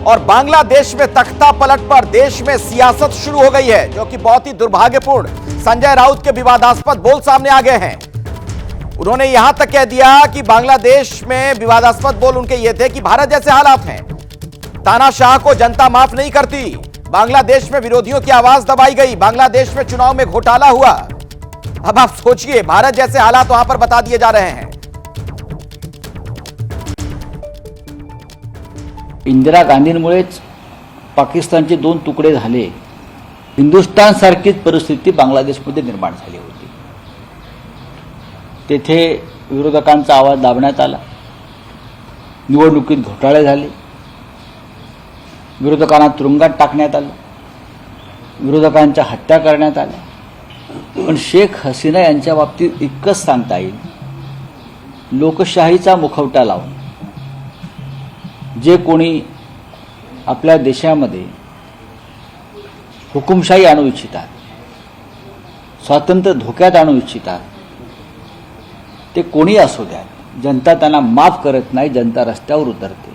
और बांग्लादेश में तख्ता पलट पर देश में सियासत शुरू हो गई है, जो कि बहुत ही दुर्भाग्यपूर्ण। संजय राउत के विवादास्पद बोल सामने आ गए हैं। उन्होंने यहां तक कह दिया कि बांग्लादेश में विवादास्पद बोल उनके ये थे कि भारत जैसे हालात हैं, तानाशाह को जनता माफ नहीं करती, बांग्लादेश में विरोधियों की आवाज दबाई गई, बांग्लादेश में चुनाव में घोटाला हुआ। अब आप सोचिए, भारत जैसे हालात वहां पर बता दिए जा रहे हैं। इंदिरा गांधींमुळेच पाकिस्तानचे 2 तुकडे झाले, हिंदुस्थान सारखीच परिस्थिती बांगलादेशमध्ये निर्माण झाली होती। तेथे विरोधकांचा आवाज दाबण्यात आला, निवडणुकीत घोटाळे झाले, विरोधकांना तुरुंगात टाकण्यात आलं, विरोधकांच्या हत्या करण्यात आल्या। पण शेख हसीना यांच्या बाबतीत इतकंच सांगता येईल, लोकशाहीचा मुखवटा लावून जे कोणी आपल्या देशामध्ये हुकुमशाही आणू इच्छितात, स्वातंत्र्य धोक्यात आणू इच्छितात, ते कोणी असू द्या, जनता त्यांना माफ करत नाही, जनता रस्त्यावर उतरते।